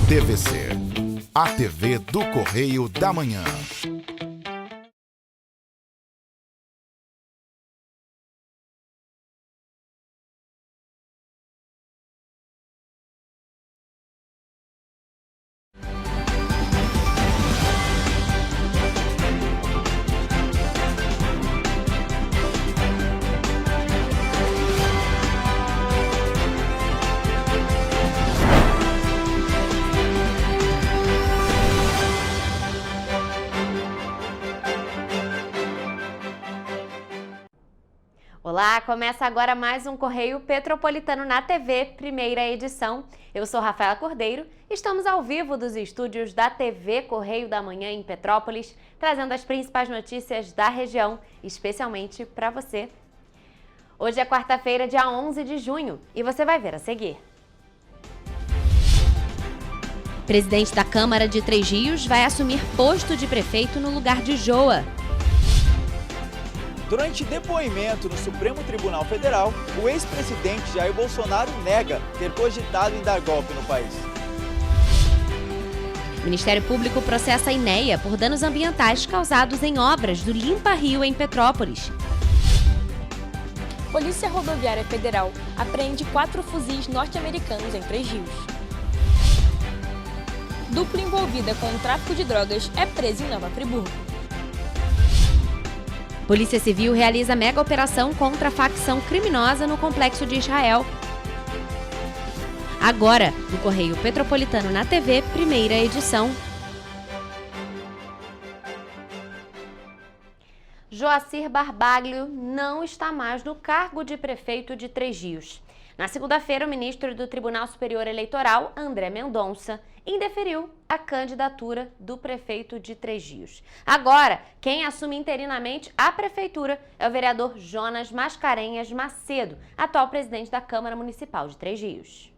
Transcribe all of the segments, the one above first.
TVC, a TV do Correio da Manhã. Olá, começa agora mais um Correio Petropolitano na TV, primeira edição. Eu sou Rafaela Cordeiro, estamos ao vivo dos estúdios da TV Correio da Manhã em Petrópolis, trazendo as principais notícias da região, especialmente para você. Hoje é quarta-feira, dia 11 de junho, e você vai ver a seguir. Presidente da Câmara de Três Rios vai assumir posto de prefeito no lugar de Joa. Durante depoimento no Supremo Tribunal Federal, o ex-presidente Jair Bolsonaro nega ter cogitado em dar golpe no país. O Ministério Público processa a INEA por danos ambientais causados em obras do Limpa Rio em Petrópolis. Polícia Rodoviária Federal apreende 4 fuzis norte-americanos em Três Rios. Dupla envolvida com o tráfico de drogas é presa em Nova Friburgo. Polícia Civil realiza mega operação contra a facção criminosa no Complexo de Israel. Agora, no Correio Petropolitano na TV, primeira edição. Joacir Barbaglio não está mais no cargo de prefeito de Três Rios. Na segunda-feira, o ministro do Tribunal Superior Eleitoral, André Mendonça, indeferiu a candidatura do prefeito de Três Rios. Agora, quem assume interinamente a prefeitura é o vereador Jonas Mascarenhas Macedo, atual presidente da Câmara Municipal de Três Rios.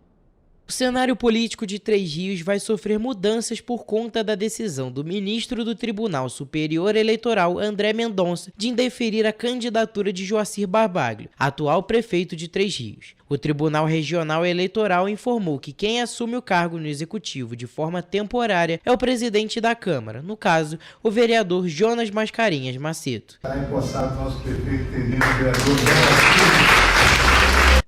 O cenário político de Três Rios vai sofrer mudanças por conta da decisão do ministro do Tribunal Superior Eleitoral, André Mendonça, de indeferir a candidatura de Joacir Barbaglio, atual prefeito de Três Rios. O Tribunal Regional Eleitoral informou que quem assume o cargo no Executivo de forma temporária é o presidente da Câmara, no caso, o vereador Jonas Mascarenhas Macedo. Está empossado nosso prefeito interino, vereador Jonas.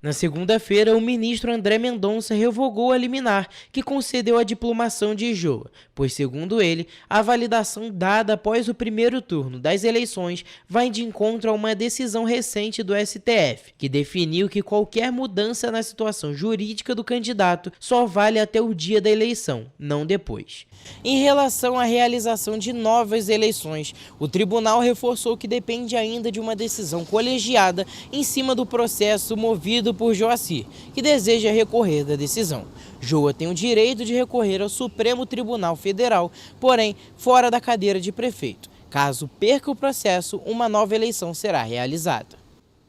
Na segunda-feira, o ministro André Mendonça revogou a liminar que concedeu a diplomação de Joa, pois, segundo ele, a validação dada após o primeiro turno das eleições vai de encontro a uma decisão recente do STF, que definiu que qualquer mudança na situação jurídica do candidato só vale até o dia da eleição, não depois. Em relação à realização de novas eleições, o tribunal reforçou que depende ainda de uma decisão colegiada em cima do processo movido por Joacir, que deseja recorrer da decisão. Joa tem o direito de recorrer ao Supremo Tribunal Federal, porém fora da cadeira de prefeito. Caso perca o processo, uma nova eleição será realizada.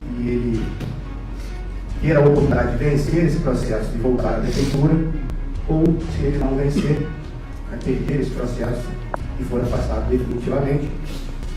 E ele ter a oportunidade de vencer esse processo e voltar à prefeitura, ou se ele não vencer, a perder esse processo e for afastado definitivamente,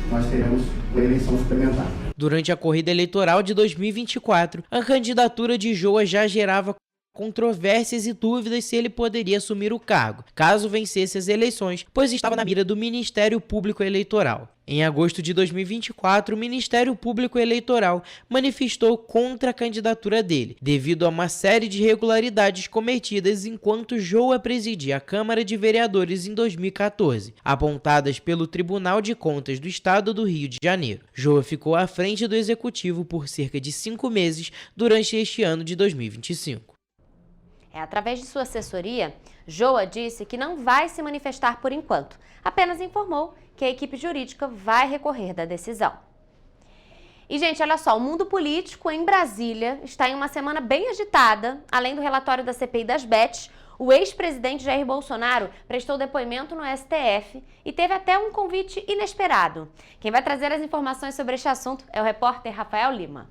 nós teremos uma eleição suplementar. Durante a corrida eleitoral de 2024, a candidatura de Joa já gerava controvérsias e dúvidas se ele poderia assumir o cargo, caso vencesse as eleições, pois estava na mira do Ministério Público Eleitoral. Em agosto de 2024, o Ministério Público Eleitoral manifestou contra a candidatura dele, devido a uma série de irregularidades cometidas enquanto Joa presidia a Câmara de Vereadores em 2014, apontadas pelo Tribunal de Contas do Estado do Rio de Janeiro. Joa ficou à frente do Executivo por cerca de 5 meses durante este ano de 2025. Através de sua assessoria, Joa disse que não vai se manifestar por enquanto, apenas informou que a equipe jurídica vai recorrer da decisão. E, gente, olha só, o mundo político em Brasília está em uma semana bem agitada. Além do relatório da CPI das bets, o ex-presidente Jair Bolsonaro prestou depoimento no STF e teve até um convite inesperado. Quem vai trazer as informações sobre este assunto é o repórter Rafael Lima.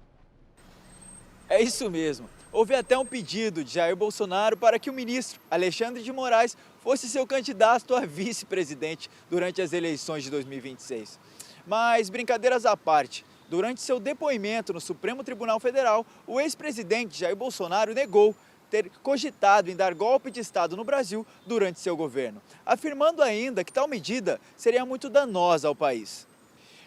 É isso mesmo. Houve até um pedido de Jair Bolsonaro para que o ministro Alexandre de Moraes fosse seu candidato a vice-presidente durante as eleições de 2026. Mas, brincadeiras à parte, durante seu depoimento no Supremo Tribunal Federal, o ex-presidente Jair Bolsonaro negou ter cogitado em dar golpe de Estado no Brasil durante seu governo, afirmando ainda que tal medida seria muito danosa ao país.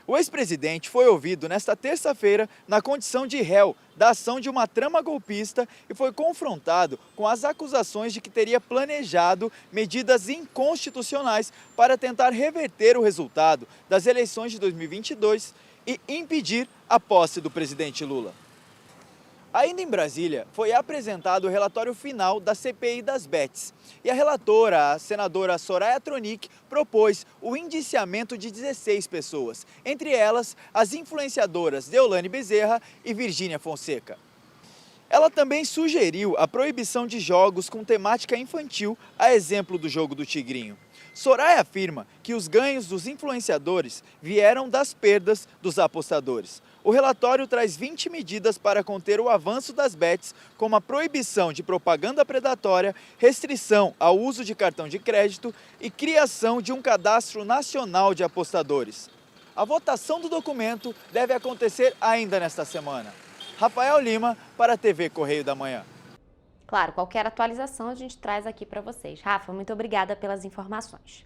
O ex-presidente foi ouvido nesta terça-feira na condição de réu da ação de uma trama golpista e foi confrontado com as acusações de que teria planejado medidas inconstitucionais para tentar reverter o resultado das eleições de 2022 e impedir a posse do presidente Lula. Ainda em Brasília, foi apresentado o relatório final da CPI das Bets. E a relatora, a senadora Soraya Tronic, propôs o indiciamento de 16 pessoas, entre elas as influenciadoras Deolane Bezerra e Virgínia Fonseca. Ela também sugeriu a proibição de jogos com temática infantil, a exemplo do jogo do Tigrinho. Soraya afirma que os ganhos dos influenciadores vieram das perdas dos apostadores. O relatório traz 20 medidas para conter o avanço das bets, como a proibição de propaganda predatória, restrição ao uso de cartão de crédito e criação de um cadastro nacional de apostadores. A votação do documento deve acontecer ainda nesta semana. Rafael Lima, para a TV Correio da Manhã. Claro, qualquer atualização a gente traz aqui para vocês. Rafa, muito obrigada pelas informações.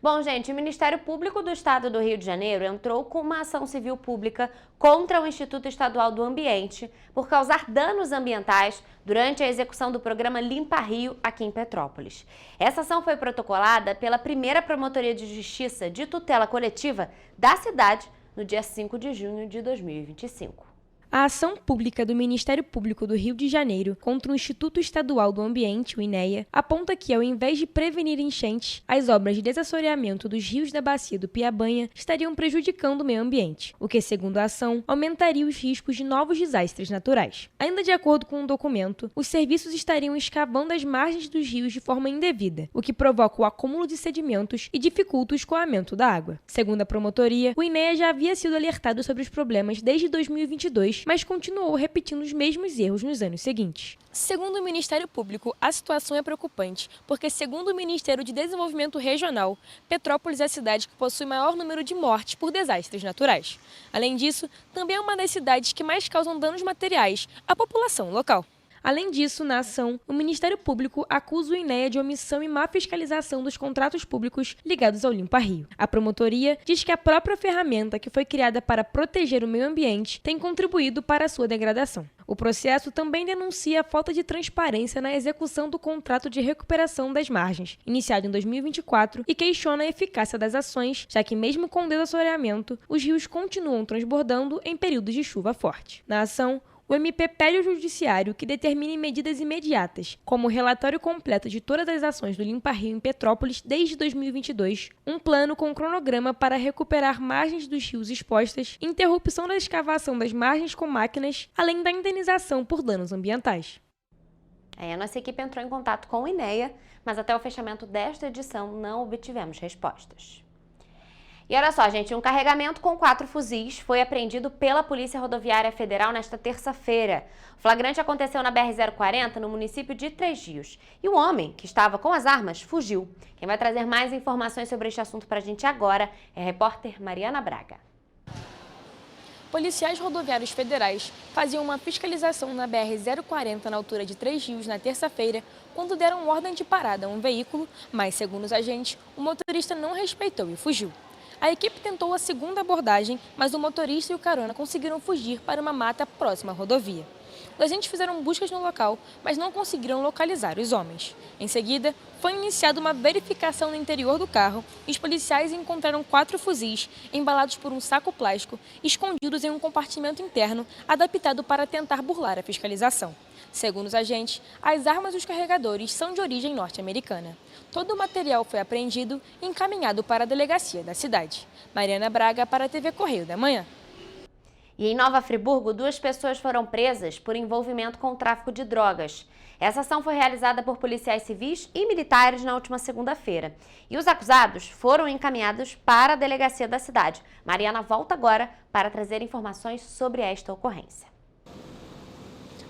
Bom, gente, o Ministério Público do Estado do Rio de Janeiro entrou com uma ação civil pública contra o Instituto Estadual do Ambiente por causar danos ambientais durante a execução do programa Limpa Rio aqui em Petrópolis. Essa ação foi protocolada pela primeira Promotoria de Justiça de Tutela Coletiva da cidade no dia 5 de junho de 2025. A ação pública do Ministério Público do Rio de Janeiro contra o Instituto Estadual do Ambiente, o INEA, aponta que, ao invés de prevenir enchentes, as obras de desassoreamento dos rios da bacia do Piabanha estariam prejudicando o meio ambiente, o que, segundo a ação, aumentaria os riscos de novos desastres naturais. Ainda de acordo com o documento, os serviços estariam escavando as margens dos rios de forma indevida, o que provoca o acúmulo de sedimentos e dificulta o escoamento da água. Segundo a promotoria, o INEA já havia sido alertado sobre os problemas desde 2022, mas continuou repetindo os mesmos erros nos anos seguintes. Segundo o Ministério Público, a situação é preocupante, porque, segundo o Ministério de Desenvolvimento Regional, Petrópolis é a cidade que possui maior número de mortes por desastres naturais. Além disso, também é uma das cidades que mais causam danos materiais à população local. Além disso, na ação, o Ministério Público acusa o INEA de omissão e má fiscalização dos contratos públicos ligados ao Limpa Rio. A promotoria diz que a própria ferramenta que foi criada para proteger o meio ambiente tem contribuído para a sua degradação. O processo também denuncia a falta de transparência na execução do contrato de recuperação das margens, iniciado em 2024, e questiona a eficácia das ações, já que mesmo com o desassoreamento, os rios continuam transbordando em períodos de chuva forte. Na ação, o MP pede ao Judiciário que determine medidas imediatas, como o relatório completo de todas as ações do Limpa Rio em Petrópolis desde 2022, um plano com cronograma para recuperar margens dos rios expostas, interrupção da escavação das margens com máquinas, além da indenização por danos ambientais. A nossa equipe entrou em contato com o INEA, mas até o fechamento desta edição não obtivemos respostas. E olha só, gente, um carregamento com 4 fuzis foi apreendido pela Polícia Rodoviária Federal nesta terça-feira. O flagrante aconteceu na BR-040, no município de Três Rios. E o homem, que estava com as armas, fugiu. Quem vai trazer mais informações sobre este assunto para a gente agora é a repórter Mariana Braga. Policiais rodoviários federais faziam uma fiscalização na BR-040 na altura de Três Rios na terça-feira, quando deram ordem de parada a um veículo, mas, segundo os agentes, o motorista não respeitou e fugiu. A equipe tentou a segunda abordagem, mas o motorista e o carona conseguiram fugir para uma mata próxima à rodovia. Os agentes fizeram buscas no local, mas não conseguiram localizar os homens. Em seguida, foi iniciada uma verificação no interior do carro e os policiais encontraram 4 fuzis embalados por um saco plástico, escondidos em um compartimento interno adaptado para tentar burlar a fiscalização. Segundo os agentes, as armas e os carregadores são de origem norte-americana. Todo o material foi apreendido e encaminhado para a delegacia da cidade. Mariana Braga, para a TV Correio da Manhã. E em Nova Friburgo, 2 pessoas foram presas por envolvimento com o tráfico de drogas. Essa ação foi realizada por policiais civis e militares na última segunda-feira. E os acusados foram encaminhados para a delegacia da cidade. Mariana volta agora para trazer informações sobre esta ocorrência.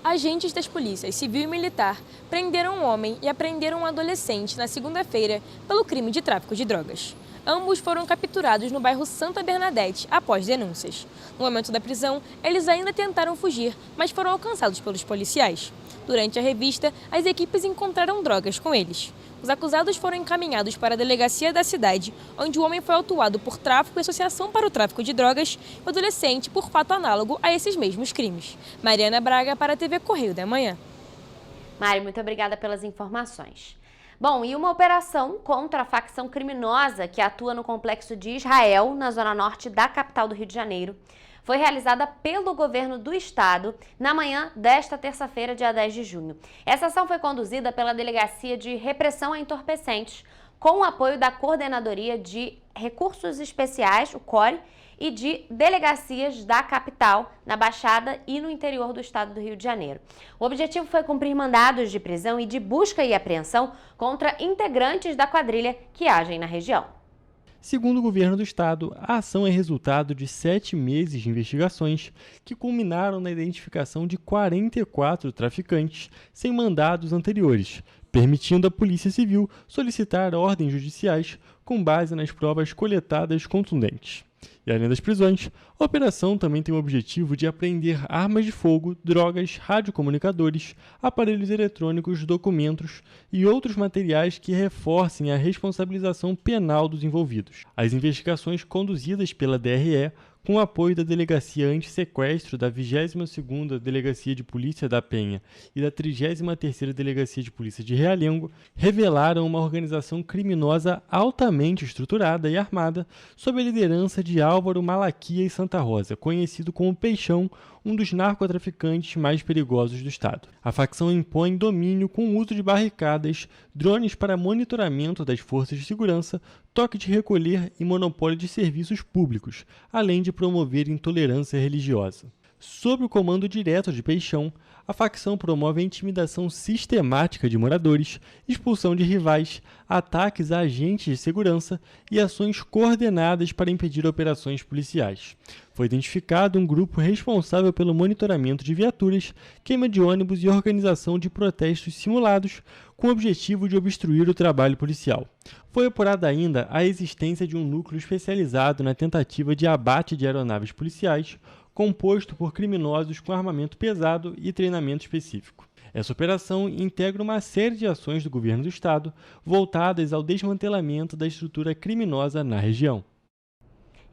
Agentes das polícias civil e militar prenderam um homem e apreenderam um adolescente na segunda-feira pelo crime de tráfico de drogas. Ambos foram capturados no bairro Santa Bernadette após denúncias. No momento da prisão, eles ainda tentaram fugir, mas foram alcançados pelos policiais. Durante a revista, as equipes encontraram drogas com eles. Os acusados foram encaminhados para a delegacia da cidade, onde o homem foi autuado por tráfico e associação para o tráfico de drogas e o adolescente por fato análogo a esses mesmos crimes. Mariana Braga para a TV Correio da Manhã. Mari, muito obrigada pelas informações. Bom, e uma operação contra a facção criminosa que atua no complexo de Israel, na zona norte da capital do Rio de Janeiro, foi realizada pelo governo do estado na manhã desta terça-feira, dia 10 de junho. Essa ação foi conduzida pela Delegacia de Repressão a Entorpecentes, com o apoio da Coordenadoria de Recursos Especiais, o CORE, e de delegacias da capital, na Baixada e no interior do estado do Rio de Janeiro. O objetivo foi cumprir mandados de prisão e de busca e apreensão contra integrantes da quadrilha que agem na região. Segundo o governo do estado, a ação é resultado de 7 meses de investigações que culminaram na identificação de 44 traficantes sem mandados anteriores, permitindo à Polícia Civil solicitar ordens judiciais com base nas provas coletadas contundentes. E além das prisões, a operação também tem o objetivo de apreender armas de fogo, drogas, radiocomunicadores, aparelhos eletrônicos, documentos e outros materiais que reforcem a responsabilização penal dos envolvidos. As investigações conduzidas pela DRE, com o apoio da Delegacia Antissequestro da 22ª Delegacia de Polícia da Penha e da 33ª Delegacia de Polícia de Realengo, revelaram uma organização criminosa altamente estruturada e armada sob a liderança de Álvaro Malaquias Santa Rosa, conhecido como Peixão, um dos narcotraficantes mais perigosos do estado. A facção impõe domínio com o uso de barricadas, drones para monitoramento das forças de segurança, toque de recolher e monopólio de serviços públicos, além de promover intolerância religiosa. Sob o comando direto de Peixão, a facção promove a intimidação sistemática de moradores, expulsão de rivais, ataques a agentes de segurança e ações coordenadas para impedir operações policiais. Foi identificado um grupo responsável pelo monitoramento de viaturas, queima de ônibus e organização de protestos simulados com o objetivo de obstruir o trabalho policial. Foi apurada ainda a existência de um núcleo especializado na tentativa de abate de aeronaves policiais, composto por criminosos com armamento pesado e treinamento específico. Essa operação integra uma série de ações do governo do estado voltadas ao desmantelamento da estrutura criminosa na região.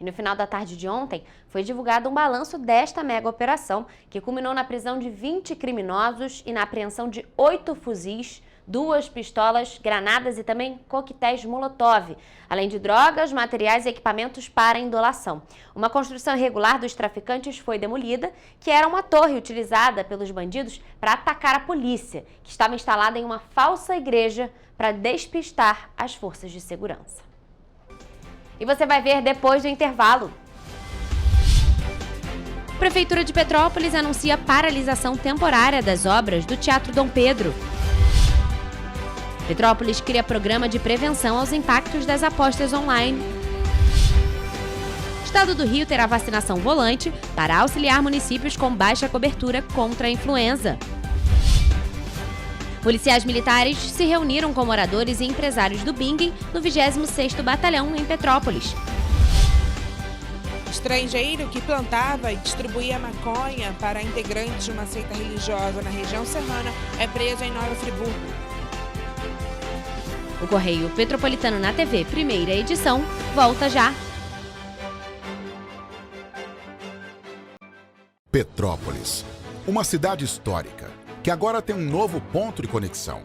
E no final da tarde de ontem, foi divulgado um balanço desta mega operação, que culminou na prisão de 20 criminosos e na apreensão de 8 fuzis, 2 pistolas, granadas e também coquetéis Molotov, além de drogas, materiais e equipamentos para indolação. Uma construção irregular dos traficantes foi demolida, que era uma torre utilizada pelos bandidos para atacar a polícia, que estava instalada em uma falsa igreja para despistar as forças de segurança. E você vai ver depois do intervalo. Prefeitura de Petrópolis anuncia paralisação temporária das obras do Teatro Dom Pedro. Petrópolis cria programa de prevenção aos impactos das apostas online. Estado do Rio terá vacinação volante para auxiliar municípios com baixa cobertura contra a influenza. Policiais militares se reuniram com moradores e empresários do Bingen no 26º Batalhão em Petrópolis. Estrangeiro que plantava e distribuía maconha para integrantes de uma seita religiosa na região serrana é preso em Nova Friburgo. O Correio Petropolitano na TV, primeira edição, volta já. Petrópolis, uma cidade histórica, que agora tem um novo ponto de conexão.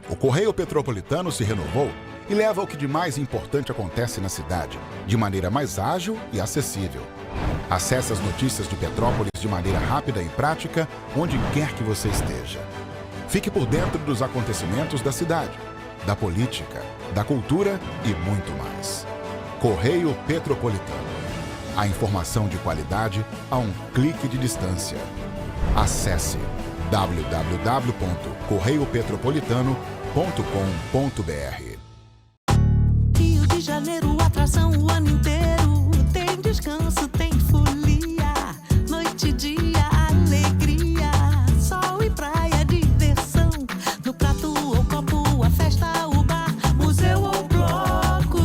O Correio Petropolitano se renovou e leva o que de mais importante acontece na cidade, de maneira mais ágil e acessível. Acesse as notícias de Petrópolis de maneira rápida e prática, onde quer que você esteja. Fique por dentro dos acontecimentos da cidade, da política, da cultura e muito mais. Correio Petropolitano. A informação de qualidade a um clique de distância. Acesse www.correiopetropolitano.com.br. Rio de Janeiro, atração o ano inteiro. Tem descanso, tem folia. Noite e dia, alegria. Sol e praia, diversão. No prato ou copo, a festa, o bar, museu ou bloco.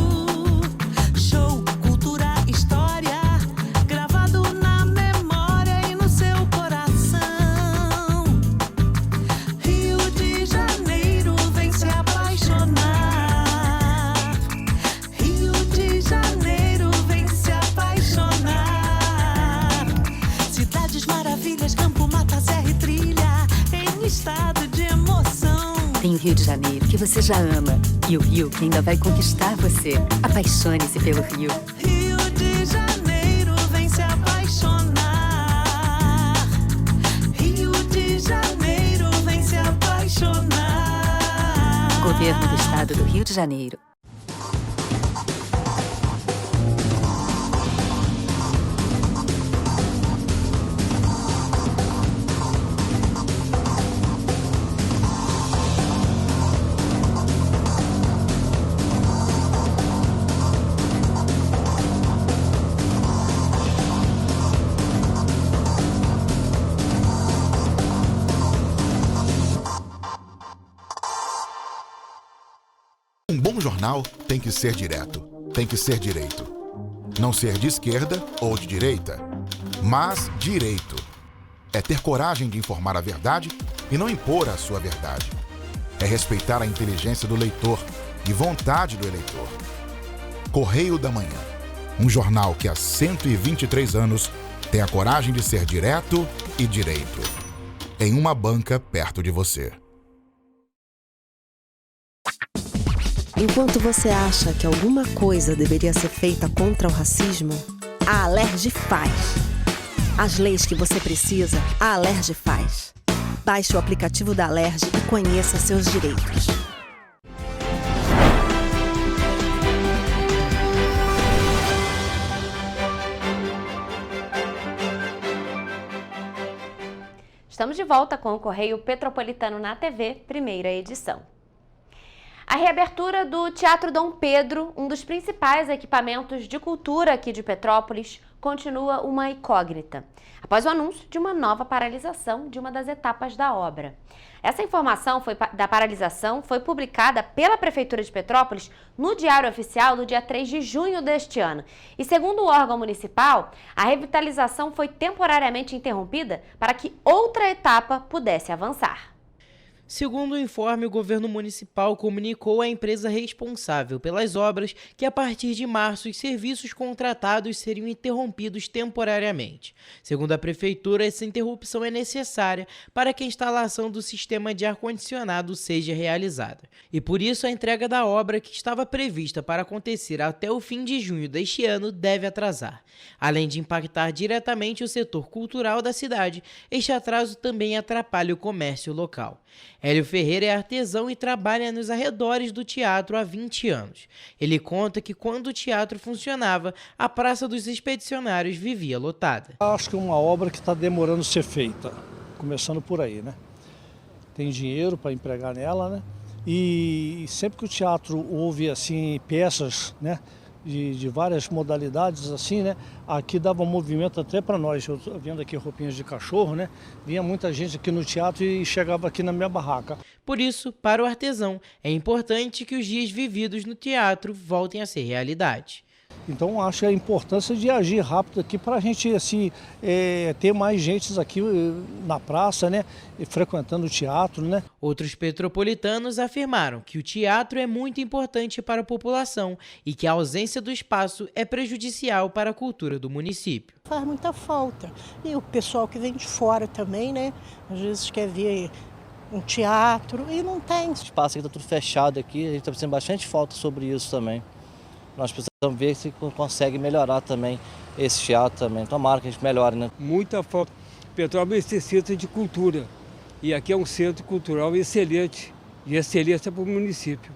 estado de emoção. Tem o Rio de Janeiro, que você já ama, e o Rio que ainda vai conquistar você. Apaixone-se pelo Rio. Rio de Janeiro, vem se apaixonar. Rio de Janeiro, vem se apaixonar. Governo do Estado do Rio de Janeiro. Um bom jornal tem que ser direto, tem que ser direito. Não ser de esquerda ou de direita, mas direito. É ter coragem de informar a verdade e não impor a sua verdade. É respeitar a inteligência do leitor e vontade do eleitor. Correio da Manhã, um jornal que há 123 anos tem a coragem de ser direto e direito. Em uma banca perto de você. Enquanto você acha que alguma coisa deveria ser feita contra o racismo, a Alerj faz. As leis que você precisa, a Alerj faz. Baixe o aplicativo da Alerj e conheça seus direitos. Estamos de volta com o Correio Petropolitano na TV, primeira edição. A reabertura do Teatro Dom Pedro, um dos principais equipamentos de cultura aqui de Petrópolis, continua uma incógnita, após o anúncio de uma nova paralisação de uma das etapas da obra. Essa informação da paralisação foi publicada pela Prefeitura de Petrópolis no Diário Oficial do dia 3 de junho deste ano. E segundo o órgão municipal, a revitalização foi temporariamente interrompida para que outra etapa pudesse avançar. Segundo o informe, o governo municipal comunicou à empresa responsável pelas obras que a partir de março os serviços contratados seriam interrompidos temporariamente. Segundo a prefeitura, essa interrupção é necessária para que a instalação do sistema de ar-condicionado seja realizada. E por isso a entrega da obra, que estava prevista para acontecer até o fim de junho deste ano, deve atrasar. Além de impactar diretamente o setor cultural da cidade, este atraso também atrapalha o comércio local. Hélio Ferreira é artesão e trabalha nos arredores do teatro há 20 anos. Ele conta que quando o teatro funcionava, a Praça dos Expedicionários vivia lotada. Acho que é uma obra que está demorando a ser feita, começando por aí, né? Tem dinheiro para empregar nela, né? E sempre que o teatro houve assim peças, né? De várias modalidades assim, né? Aqui dava movimento até para nós. Eu tô vendo aqui roupinhas de cachorro, né? Vinha muita gente aqui no teatro e chegava aqui na minha barraca. Por isso, para o artesão, é importante que os dias vividos no teatro voltem a ser realidade. Então acho a importância de agir rápido aqui para a gente assim, ter mais gente aqui na praça, né, frequentando o teatro, né. Outros petropolitanos afirmaram que o teatro é muito importante para a população e que a ausência do espaço é prejudicial para a cultura do município. Faz muita falta. E o pessoal que vem de fora também, né, às vezes quer ver um teatro e não tem. O espaço aqui está tudo fechado aqui, a gente está sentindo bastante falta sobre isso também. Nós precisamos ver se consegue melhorar também esse teatro também. Tomara que a gente melhore, né? Muita falta. Petrópolis necessita de cultura. E aqui é um centro cultural excelente, de excelência para o município.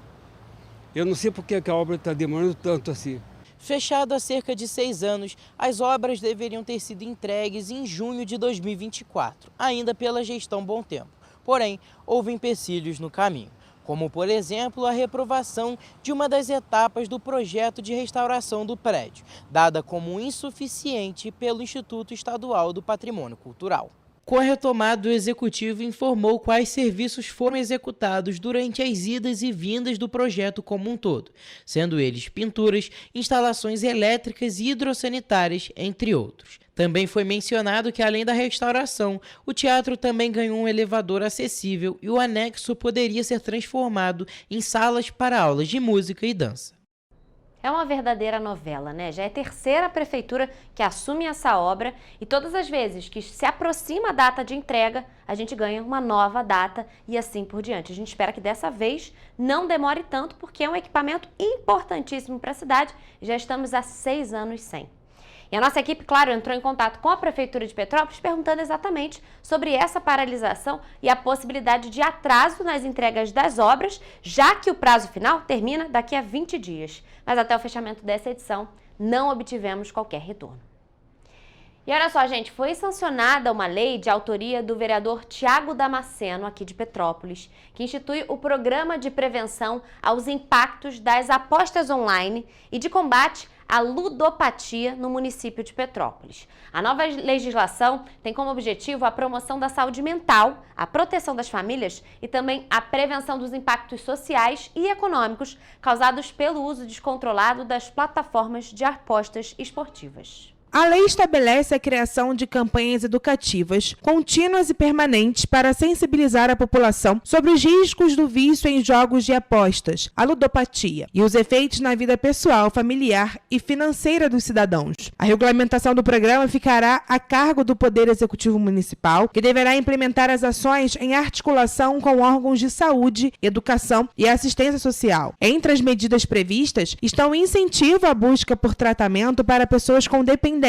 Eu não sei por que a obra está demorando tanto assim. Fechado há cerca de 6 anos, as obras deveriam ter sido entregues em junho de 2024, ainda pela gestão Bom Tempo. Porém, houve empecilhos no caminho, como, por exemplo, a reprovação de uma das etapas do projeto de restauração do prédio, dada como insuficiente pelo Instituto Estadual do Patrimônio Cultural. Com a retomada, o Executivo informou quais serviços foram executados durante as idas e vindas do projeto como um todo, sendo eles pinturas, instalações elétricas e hidrossanitárias, entre outros. Também foi mencionado que, além da restauração, o teatro também ganhou um elevador acessível e o anexo poderia ser transformado em salas para aulas de música e dança. É uma verdadeira novela, né? Já é a terceira prefeitura que assume essa obra e todas as vezes que se aproxima a data de entrega, a gente ganha uma nova data e assim por diante. A gente espera que dessa vez não demore tanto, porque é um equipamento importantíssimo para a cidade e já estamos há 6 anos sem. E a nossa equipe, claro, entrou em contato com a Prefeitura de Petrópolis perguntando exatamente sobre essa paralisação e a possibilidade de atraso nas entregas das obras, já que o prazo final termina daqui a 20 dias. Mas até o fechamento dessa edição, não obtivemos qualquer retorno. E olha só, gente, foi sancionada uma lei de autoria do vereador Tiago Damasceno, aqui de Petrópolis, que institui o Programa de Prevenção aos Impactos das Apostas Online e de combate à ludopatia no município de Petrópolis. A nova legislação tem como objetivo a promoção da saúde mental, a proteção das famílias e também a prevenção dos impactos sociais e econômicos causados pelo uso descontrolado das plataformas de apostas esportivas. A lei estabelece a criação de campanhas educativas contínuas e permanentes para sensibilizar a população sobre os riscos do vício em jogos de apostas, a ludopatia, e os efeitos na vida pessoal, familiar e financeira dos cidadãos. A regulamentação do programa ficará a cargo do Poder Executivo Municipal, que deverá implementar as ações em articulação com órgãos de saúde, educação e assistência social. Entre as medidas previstas estão o incentivo à busca por tratamento para pessoas com dependência,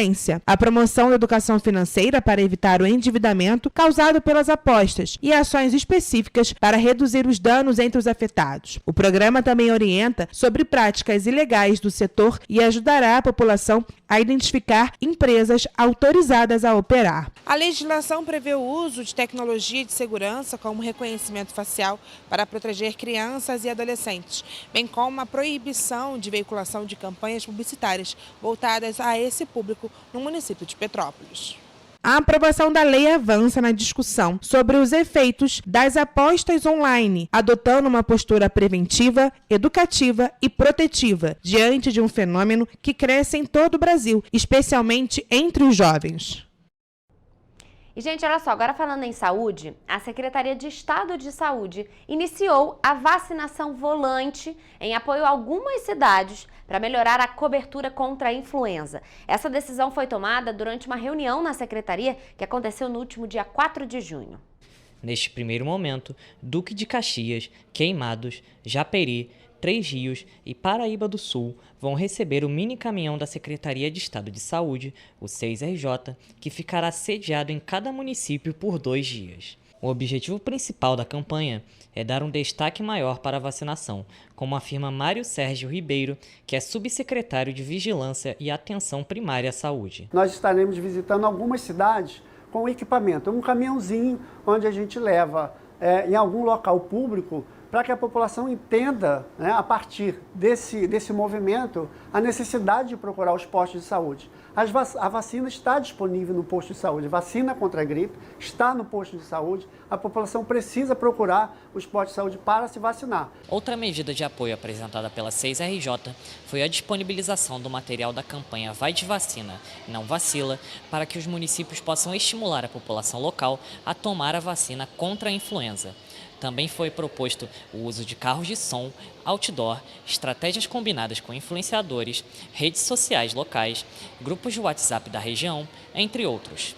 a promoção da educação financeira para evitar o endividamento causado pelas apostas e ações específicas para reduzir os danos entre os afetados. O programa também orienta sobre práticas ilegais do setor e ajudará a população a identificar empresas autorizadas a operar. A legislação prevê o uso de tecnologia de segurança, como reconhecimento facial, para proteger crianças e adolescentes, bem como a proibição de veiculação de campanhas publicitárias voltadas a esse público no município de Petrópolis. A aprovação da lei avança na discussão sobre os efeitos das apostas online, adotando uma postura preventiva, educativa e protetiva diante de um fenômeno que cresce em todo o Brasil, especialmente entre os jovens. E, gente, olha só, agora falando em saúde, a Secretaria de Estado de Saúde iniciou a vacinação volante em apoio a algumas cidades para melhorar a cobertura contra a influenza. Essa decisão foi tomada durante uma reunião na Secretaria que aconteceu no último dia 4 de junho. Neste primeiro momento, Duque de Caxias, Queimados, Japeri, Três Rios e Paraíba do Sul vão receber o mini caminhão da Secretaria de Estado de Saúde, o 6RJ, que ficará sediado em cada município por 2 dias. O objetivo principal da campanha é dar um destaque maior para a vacinação, como afirma Mário Sérgio Ribeiro, que é subsecretário de Vigilância e Atenção Primária à Saúde. Nós estaremos visitando algumas cidades com equipamento, um caminhãozinho onde a gente leva em algum local público para que a população entenda, né, a partir desse movimento, a necessidade de procurar os postos de saúde. A vacina está disponível no posto de saúde, vacina contra a gripe está no posto de saúde, a população precisa procurar os postos de saúde para se vacinar. Outra medida de apoio apresentada pela 6RJ foi a disponibilização do material da campanha Vai de Vacina, Não Vacila, para que os municípios possam estimular a população local a tomar a vacina contra a influenza. Também foi proposto o uso de carros de som, outdoor, estratégias combinadas com influenciadores, redes sociais locais, grupos de WhatsApp da região, entre outros.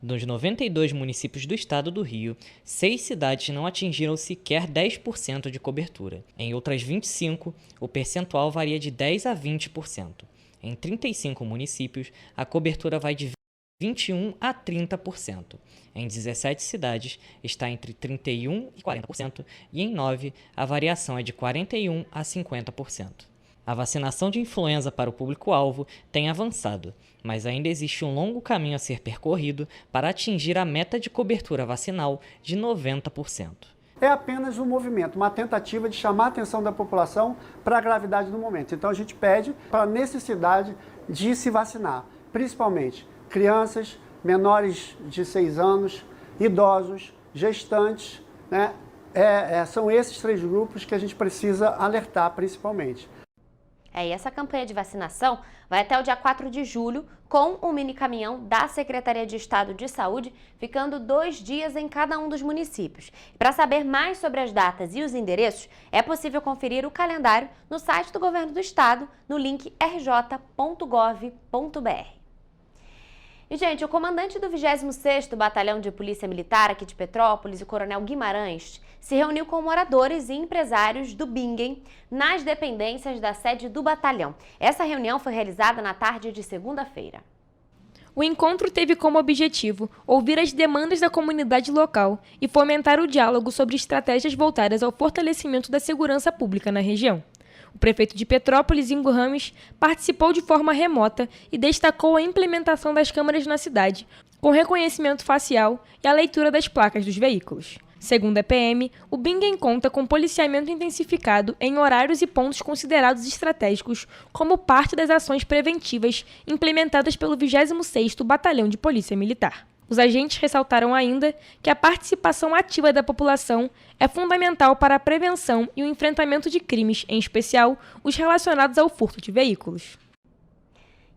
Dos 92 municípios do estado do Rio, 6 cidades não atingiram sequer 10% de cobertura. Em outras 25, o percentual varia de 10% a 20%. Em 35 municípios, a cobertura vai de 21% a 30%. Em 17 cidades, está entre 31% e 40%, e em 9, a variação é de 41% a 50%. A vacinação de influenza para o público-alvo tem avançado, mas ainda existe um longo caminho a ser percorrido para atingir a meta de cobertura vacinal de 90%. É apenas um movimento, uma tentativa de chamar a atenção da população para a gravidade do momento. Então a gente pede para a necessidade de se vacinar, principalmente crianças, menores de 6 anos, idosos, gestantes, né? São esses 3 grupos que a gente precisa alertar principalmente. E essa campanha de vacinação vai até o dia 4 de julho, com um mini caminhão da Secretaria de Estado de Saúde, ficando 2 dias em cada um dos municípios. Para saber mais sobre as datas e os endereços, é possível conferir o calendário no site do Governo do Estado, no link rj.gov.br. E, gente, o comandante do 26º Batalhão de Polícia Militar aqui de Petrópolis, o Coronel Guimarães, se reuniu com moradores e empresários do Bingen nas dependências da sede do batalhão. Essa reunião foi realizada na tarde de segunda-feira. O encontro teve como objetivo ouvir as demandas da comunidade local e fomentar o diálogo sobre estratégias voltadas ao fortalecimento da segurança pública na região. O prefeito de Petrópolis, Ingo Rames, participou de forma remota e destacou a implementação das câmeras na cidade, com reconhecimento facial e a leitura das placas dos veículos. Segundo a PM, o Bingen conta com policiamento intensificado em horários e pontos considerados estratégicos como parte das ações preventivas implementadas pelo 26º Batalhão de Polícia Militar. Os agentes ressaltaram ainda que a participação ativa da população é fundamental para a prevenção e o enfrentamento de crimes, em especial os relacionados ao furto de veículos.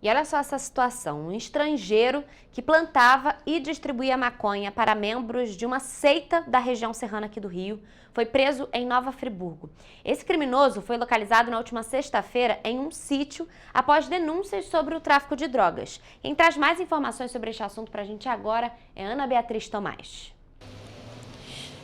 E olha só essa situação, um estrangeiro que plantava e distribuía maconha para membros de uma seita da região serrana aqui do Rio foi preso em Nova Friburgo. Esse criminoso foi localizado na última sexta-feira em um sítio após denúncias sobre o tráfico de drogas. Quem traz mais informações sobre este assunto para a gente agora é Ana Beatriz Tomás.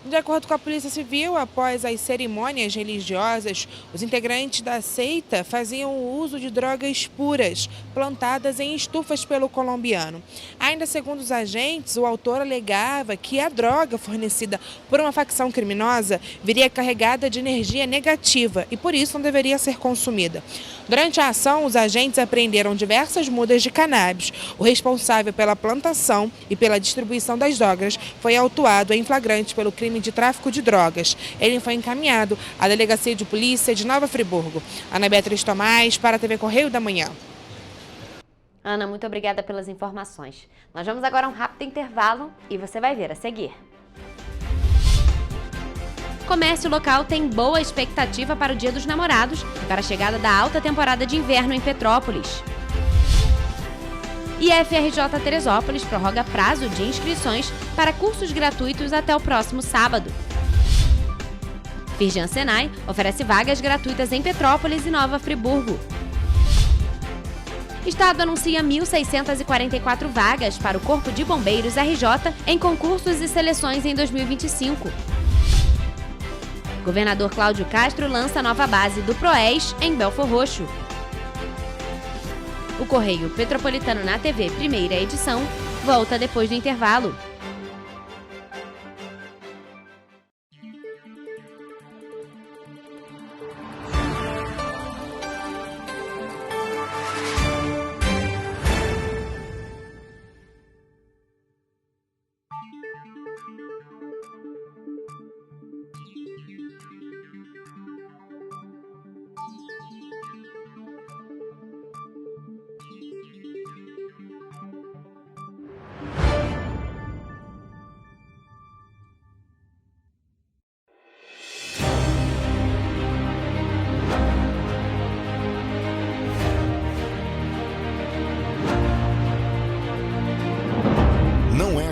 De acordo com a Polícia Civil, após as cerimônias religiosas, os integrantes da seita faziam o uso de drogas puras, plantadas em estufas pelo colombiano. Ainda segundo os agentes, o autor alegava que a droga fornecida por uma facção criminosa viria carregada de energia negativa e por isso não deveria ser consumida. Durante a ação, os agentes apreenderam diversas mudas de cannabis. O responsável pela plantação e pela distribuição das drogas foi autuado em flagrante pelo crime de tráfico de drogas. Ele foi encaminhado à Delegacia de Polícia de Nova Friburgo. Ana Beatriz Tomás, para a TV Correio da Manhã. Ana, muito obrigada pelas informações. Nós vamos agora a um rápido intervalo e você vai ver a seguir. O comércio local tem boa expectativa para o Dia dos Namorados e para a chegada da alta temporada de inverno em Petrópolis. E FRJ Teresópolis prorroga prazo de inscrições para cursos gratuitos até o próximo sábado. Firjan Senai oferece vagas gratuitas em Petrópolis e Nova Friburgo. Estado anuncia 1.644 vagas para o Corpo de Bombeiros RJ em concursos e seleções em 2025. Governador Cláudio Castro lança nova base do PROES em Belfor Roxo. O Correio Petropolitano na TV, primeira edição, volta depois do intervalo.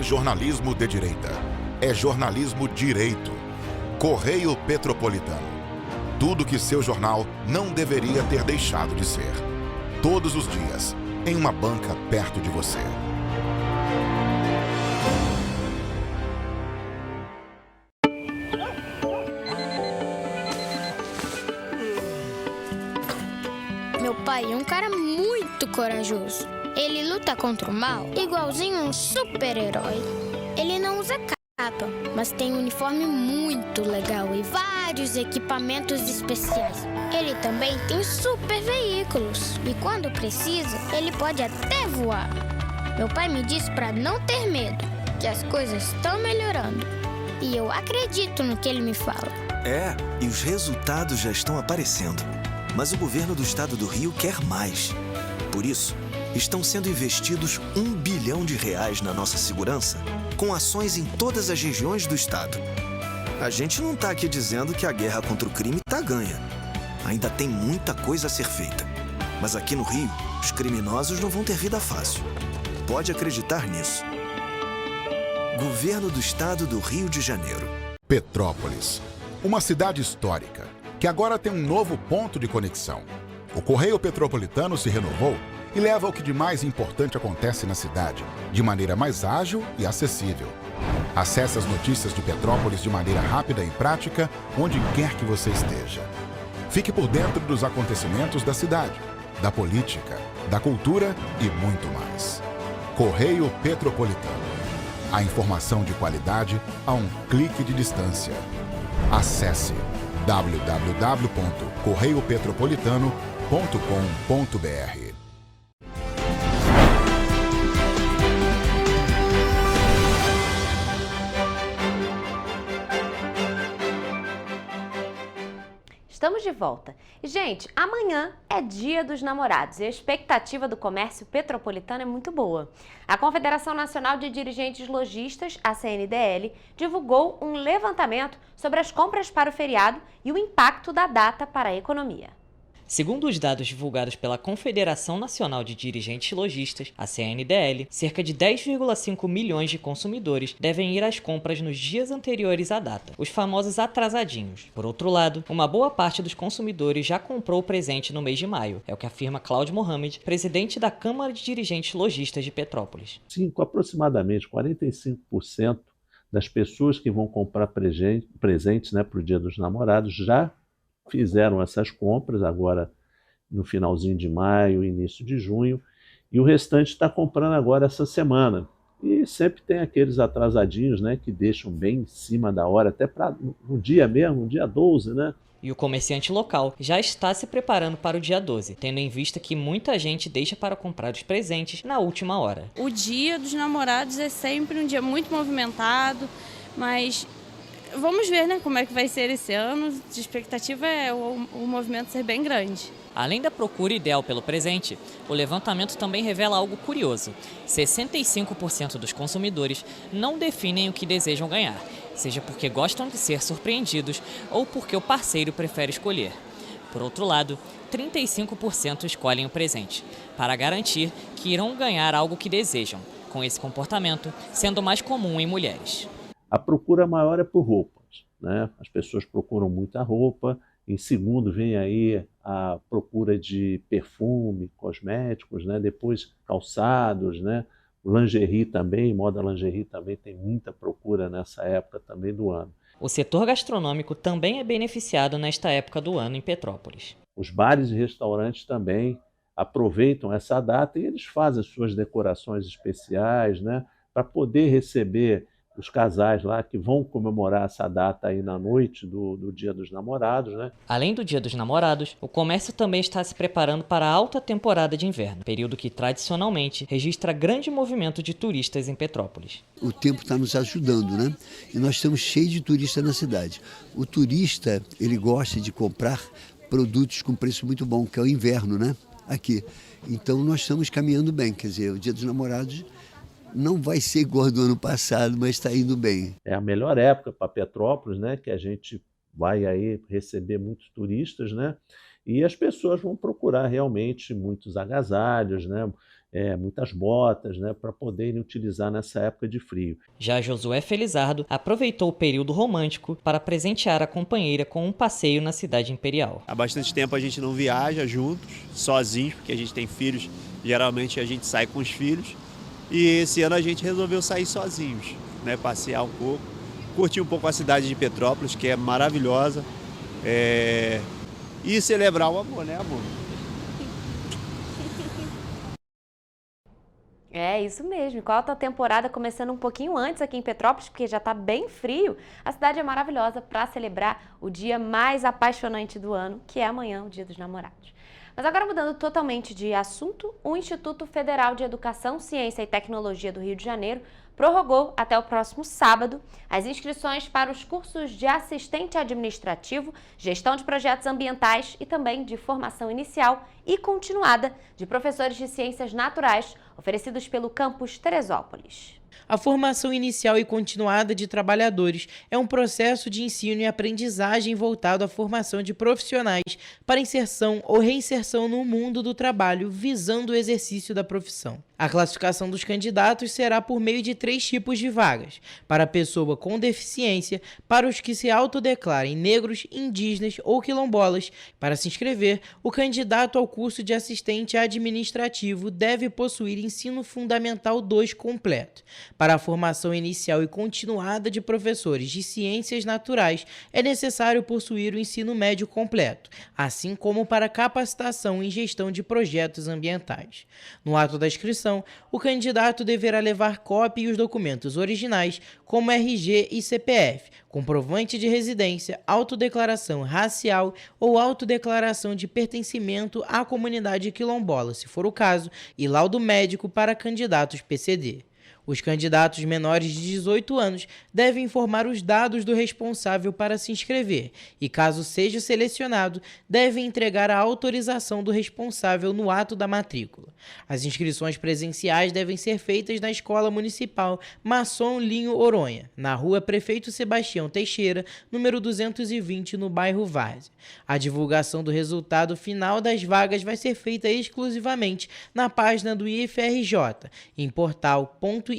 Jornalismo de direita. É jornalismo direito. Correio Petropolitano. Tudo que seu jornal não deveria ter deixado de ser. Todos os dias, em uma banca perto de você. Meu pai é um cara muito corajoso. Ele luta contra o mal igualzinho um super-herói. Ele não usa capa, mas tem um uniforme muito legal e vários equipamentos especiais. Ele também tem super veículos e quando precisa, ele pode até voar. Meu pai me disse para não ter medo, que as coisas estão melhorando. E eu acredito no que ele me fala. É, e os resultados já estão aparecendo. Mas o governo do estado do Rio quer mais. Por isso, estão sendo investidos R$ 1 bilhão na nossa segurança, com ações em todas as regiões do estado. A gente não está aqui dizendo que a guerra contra o crime está ganha. Ainda tem muita coisa a ser feita. Mas aqui no Rio, os criminosos não vão ter vida fácil. Pode acreditar nisso. Governo do Estado do Rio de Janeiro. Petrópolis, uma cidade histórica que agora tem um novo ponto de conexão. O Correio Petropolitano se renovou e leva o que de mais importante acontece na cidade, de maneira mais ágil e acessível. Acesse as notícias de Petrópolis de maneira rápida e prática, onde quer que você esteja. Fique por dentro dos acontecimentos da cidade, da política, da cultura e muito mais. Correio Petropolitano. A informação de qualidade a um clique de distância. Acesse www.correiopetropolitano.com.br. Estamos de volta. E, gente, amanhã é Dia dos Namorados e a expectativa do comércio petropolitano é muito boa. A Confederação Nacional de Dirigentes Lojistas, a CNDL, divulgou um levantamento sobre as compras para o feriado e o impacto da data para a economia. Segundo os dados divulgados pela Confederação Nacional de Dirigentes Lojistas, a CNDL, cerca de 10,5 milhões de consumidores devem ir às compras nos dias anteriores à data, os famosos atrasadinhos. Por outro lado, uma boa parte dos consumidores já comprou o presente no mês de maio, é o que afirma Cláudio Mohamed, presidente da Câmara de Dirigentes Lojistas de Petrópolis. Aproximadamente 45% das pessoas que vão comprar presentes para o Dia dos Namorados já fizeram essas compras agora no finalzinho de maio, início de junho, e o restante está comprando agora essa semana. E sempre tem aqueles atrasadinhos, né, que deixam bem em cima da hora, até para no dia mesmo, no dia 12, né? E o comerciante local já está se preparando para o dia 12, tendo em vista que muita gente deixa para comprar os presentes na última hora. O Dia dos Namorados é sempre um dia muito movimentado, mas vamos ver, né, como é que vai ser esse ano. A expectativa é o movimento ser bem grande. Além da procura ideal pelo presente, o levantamento também revela algo curioso. 65% dos consumidores não definem o que desejam ganhar, seja porque gostam de ser surpreendidos ou porque o parceiro prefere escolher. Por outro lado, 35% escolhem o presente, para garantir que irão ganhar algo que desejam, com esse comportamento sendo mais comum em mulheres. A procura maior é por roupas, né? As pessoas procuram muita roupa. Em segundo vem aí a procura de perfume, cosméticos, né? Depois calçados, né? Lingerie também, moda lingerie também tem muita procura nessa época também do ano. O setor gastronômico também é beneficiado nesta época do ano em Petrópolis. Os bares e restaurantes também aproveitam essa data e eles fazem as suas decorações especiais, né? Para poder receber os casais lá que vão comemorar essa data aí na noite do Dia dos Namorados, né? Além do Dia dos Namorados, o comércio também está se preparando para a alta temporada de inverno, período que tradicionalmente registra grande movimento de turistas em Petrópolis. O tempo está nos ajudando, né? E nós estamos cheios de turistas na cidade. O turista, ele gosta de comprar produtos com preço muito bom, que é o inverno, né? Aqui. Então nós estamos caminhando bem, quer dizer, o Dia dos Namorados não vai ser igual do ano passado, mas está indo bem. É a melhor época para Petrópolis, né? Que a gente vai aí receber muitos turistas, né? E as pessoas vão procurar realmente muitos agasalhos, né? Muitas botas, né? Para poderem utilizar nessa época de frio. Já Josué Felizardo aproveitou o período romântico para presentear a companheira com um passeio na cidade imperial. Há bastante tempo a gente não viaja juntos, sozinhos, porque a gente tem filhos. Geralmente a gente sai com os filhos. E esse ano a gente resolveu sair sozinhos, né? Passear um pouco, curtir um pouco a cidade de Petrópolis, que é maravilhosa, e celebrar o amor, né, amor? É isso mesmo, com a alta temporada começando um pouquinho antes aqui em Petrópolis, porque já está bem frio, a cidade é maravilhosa para celebrar o dia mais apaixonante do ano, que é amanhã, o Dia dos Namorados. Mas agora mudando totalmente de assunto, o Instituto Federal de Educação, Ciência e Tecnologia do Rio de Janeiro prorrogou até o próximo sábado as inscrições para os cursos de assistente administrativo, gestão de projetos ambientais e também de formação inicial e continuada de professores de ciências naturais, oferecidos pelo campus Teresópolis. A formação inicial e continuada de trabalhadores é um processo de ensino e aprendizagem voltado à formação de profissionais para inserção ou reinserção no mundo do trabalho, visando o exercício da profissão. A classificação dos candidatos será por meio de 3 tipos de vagas: para a pessoa com deficiência, para os que se autodeclarem negros, indígenas ou quilombolas. Para se inscrever, o candidato ao curso de assistente administrativo deve possuir ensino fundamental 2 completo. Para a formação inicial e continuada de professores de ciências naturais, é necessário possuir o ensino médio completo, assim como para capacitação em gestão de projetos ambientais. No ato da inscrição, o candidato deverá levar cópia e os documentos originais, como RG e CPF, comprovante de residência, autodeclaração racial ou autodeclaração de pertencimento à comunidade quilombola, se for o caso, e laudo médico para candidatos PCD. Os candidatos menores de 18 anos devem informar os dados do responsável para se inscrever e, caso seja selecionado, devem entregar a autorização do responsável no ato da matrícula. As inscrições presenciais devem ser feitas na Escola Municipal Masson Linho Oronha, na Rua Prefeito Sebastião Teixeira, número 220, no bairro Várzea. A divulgação do resultado final das vagas vai ser feita exclusivamente na página do IFRJ, em portal.ifrj.edu.br.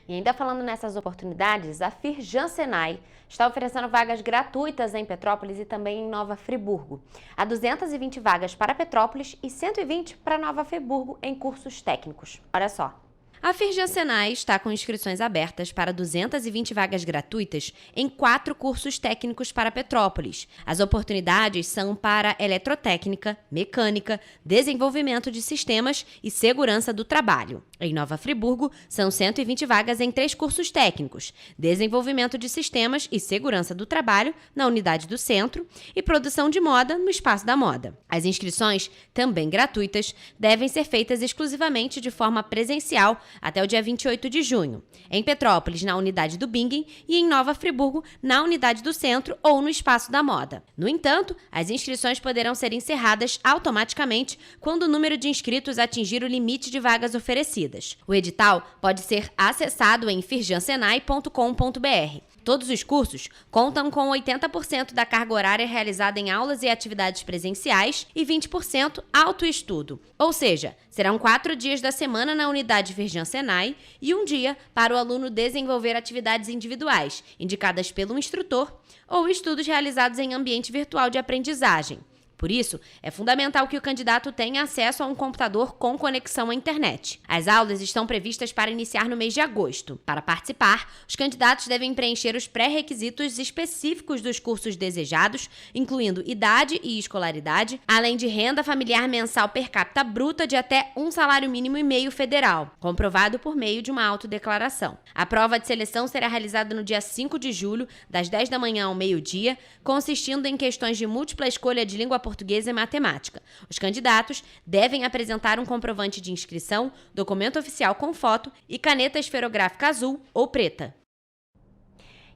E ainda falando nessas oportunidades, a Firjan Senai está oferecendo vagas gratuitas em Petrópolis e também em Nova Friburgo. Há 220 vagas para Petrópolis e 120 para Nova Friburgo em cursos técnicos. Olha só. A Firjan Senai está com inscrições abertas para 220 vagas gratuitas em 4 cursos técnicos para Petrópolis. As oportunidades são para eletrotécnica, mecânica, desenvolvimento de sistemas e segurança do trabalho. Em Nova Friburgo, são 120 vagas em 3 cursos técnicos: desenvolvimento de sistemas e segurança do trabalho na unidade do centro e produção de moda no espaço da moda. As inscrições, também gratuitas, devem ser feitas exclusivamente de forma presencial até o dia 28 de junho, em Petrópolis, na unidade do Bingen, e em Nova Friburgo, na unidade do centro ou no espaço da moda. No entanto, as inscrições poderão ser encerradas automaticamente quando o número de inscritos atingir o limite de vagas oferecidas. O edital pode ser acessado em firjansenai.com.br. Todos os cursos contam com 80% da carga horária realizada em aulas e atividades presenciais e 20% autoestudo. Ou seja, serão 4 dias da semana na unidade Firjan Senai e 1 dia para o aluno desenvolver atividades individuais, indicadas pelo instrutor, ou estudos realizados em ambiente virtual de aprendizagem. Por isso, é fundamental que o candidato tenha acesso a um computador com conexão à internet. As aulas estão previstas para iniciar no mês de agosto. Para participar, os candidatos devem preencher os pré-requisitos específicos dos cursos desejados, incluindo idade e escolaridade, além de renda familiar mensal per capita bruta de até 1 salário mínimo e meio federal, comprovado por meio de uma autodeclaração. A prova de seleção será realizada no dia 5 de julho, das 10 da manhã ao meio-dia, consistindo em questões de múltipla escolha de língua portuguesa e matemática. Os candidatos devem apresentar um comprovante de inscrição, documento oficial com foto e caneta esferográfica azul ou preta.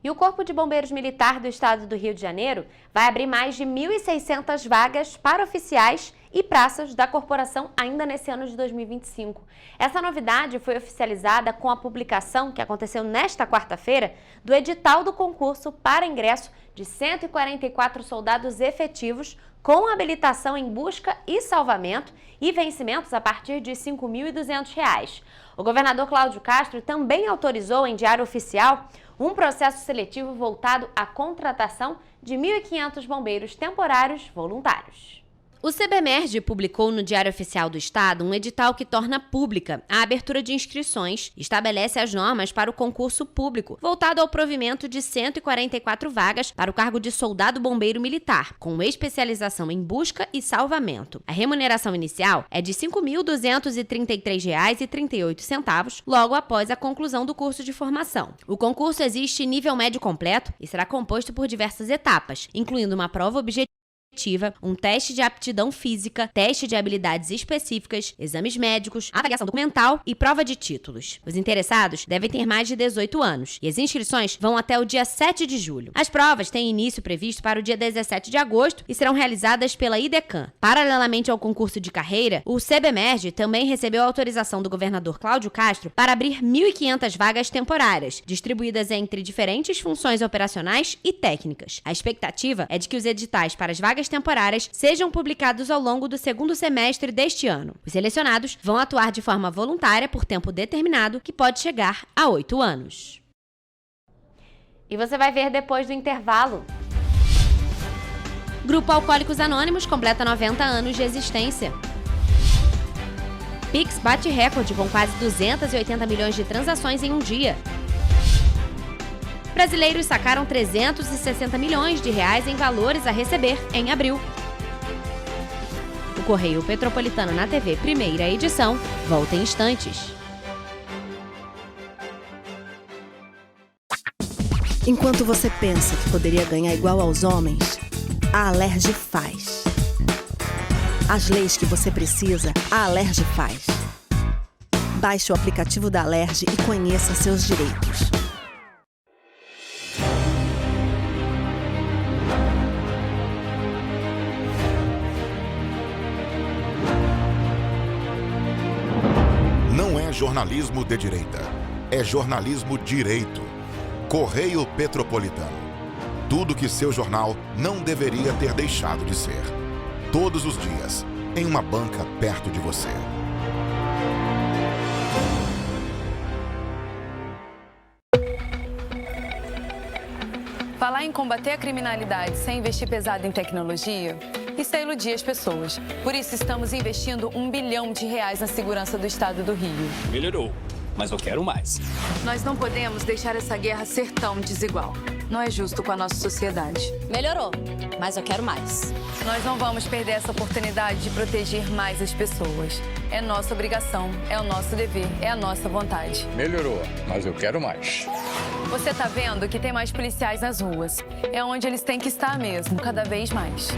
E o Corpo de Bombeiros Militar do Estado do Rio de Janeiro vai abrir mais de 1.600 vagas para oficiais e praças da corporação ainda nesse ano de 2025. Essa novidade foi oficializada com a publicação, que aconteceu nesta quarta-feira, do edital do concurso para ingresso de 144 soldados efetivos com habilitação em busca e salvamento e vencimentos a partir de R$ 5.200. O governador Cláudio Castro também autorizou em diário oficial um processo seletivo voltado à contratação de 1.500 bombeiros temporários voluntários. O CBMERG publicou no Diário Oficial do Estado um edital que torna pública a abertura de inscrições e estabelece as normas para o concurso público, voltado ao provimento de 144 vagas para o cargo de soldado bombeiro militar, com especialização em busca e salvamento. A remuneração inicial é de R$ 5.233,38, logo após a conclusão do curso de formação. O concurso existe nível médio completo e será composto por diversas etapas, incluindo uma prova objetiva um teste de aptidão física, teste de habilidades específicas, exames médicos, avaliação documental e prova de títulos. Os interessados devem ter mais de 18 anos e as inscrições vão até o dia 7 de julho. As provas têm início previsto para o dia 17 de agosto e serão realizadas pela IDECAM. Paralelamente ao concurso de carreira, o CBMERG também recebeu a autorização do governador Cláudio Castro para abrir 1.500 vagas temporárias, distribuídas entre diferentes funções operacionais e técnicas. A expectativa é de que os editais para as vagas temporárias sejam publicados ao longo do segundo semestre deste ano. Os selecionados vão atuar de forma voluntária por tempo determinado, que pode chegar a 8 anos. E você vai ver depois do intervalo. Grupo Alcoólicos Anônimos completa 90 anos de existência. Pix bate recorde com quase 280 milhões de transações em um dia. Brasileiros sacaram 360 milhões de reais em valores a receber em abril. O Correio Petropolitano na TV, primeira edição, volta em instantes. Enquanto você pensa que poderia ganhar igual aos homens, a Alerj faz. As leis que você precisa, a Alerj faz. Baixe o aplicativo da Alerj e conheça seus direitos. Não é jornalismo de direita, é jornalismo direito. Correio Petropolitano. Tudo que seu jornal não deveria ter deixado de ser. Todos os dias, em uma banca perto de você. Falar em combater a criminalidade sem investir pesado em tecnologia, isso é iludir as pessoas. Por isso estamos investindo R$1 bilhão na segurança do estado do Rio. Melhorou, mas eu quero mais. Nós não podemos deixar essa guerra ser tão desigual. Não é justo com a nossa sociedade. Melhorou, mas eu quero mais. Nós não vamos perder essa oportunidade de proteger mais as pessoas. É nossa obrigação, é o nosso dever, é a nossa vontade. Melhorou, mas eu quero mais. Você tá vendo que tem mais policiais nas ruas. É onde eles têm que estar mesmo, cada vez mais.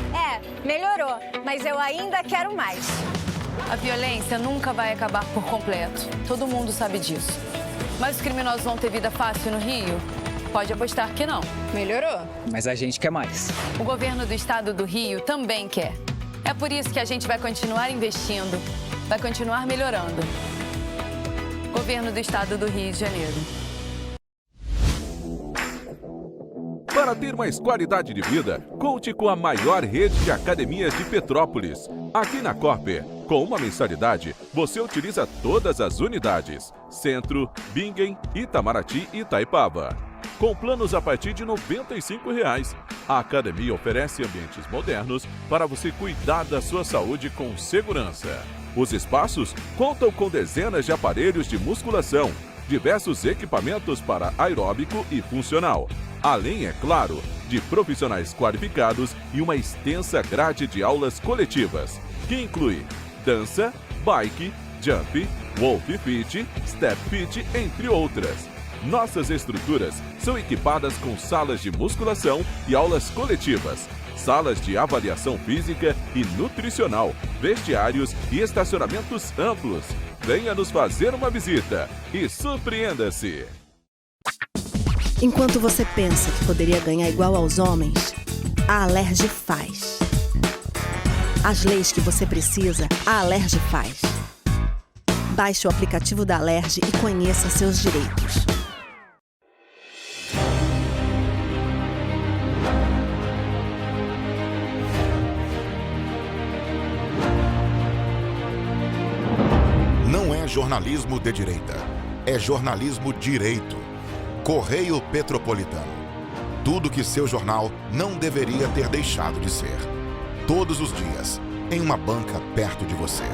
Melhorou, mas eu ainda quero mais. A violência nunca vai acabar por completo. Todo mundo sabe disso. Mas os criminosos vão ter vida fácil no Rio? Pode apostar que não. Melhorou. Mas a gente quer mais. O governo do estado do Rio também quer. É por isso que a gente vai continuar investindo, vai continuar melhorando. Governo do estado do Rio de Janeiro. Para ter mais qualidade de vida, conte com a maior rede de academias de Petrópolis. Aqui na Corper, com uma mensalidade, você utiliza todas as unidades: Centro, Bingen, Itamaraty e Itaipava. Com planos a partir de R$ 95,00. A academia oferece ambientes modernos para você cuidar da sua saúde com segurança. Os espaços contam com dezenas de aparelhos de musculação, diversos equipamentos para aeróbico e funcional, além, é claro, de profissionais qualificados e uma extensa grade de aulas coletivas, que inclui dança, bike, jump, wolf fit, step fit, entre outras. Nossas estruturas são equipadas com salas de musculação e aulas coletivas, salas de avaliação física e nutricional, vestiários e estacionamentos amplos. Venha nos fazer uma visita e surpreenda-se! Enquanto você pensa que poderia ganhar igual aos homens, a Alerj faz. As leis que você precisa, a Alerj faz. Baixe o aplicativo da Alerj e conheça seus direitos. Não é jornalismo de direita, é jornalismo direito. Correio Petropolitano. Tudo que seu jornal não deveria ter deixado de ser. Todos os dias, em uma banca perto de você.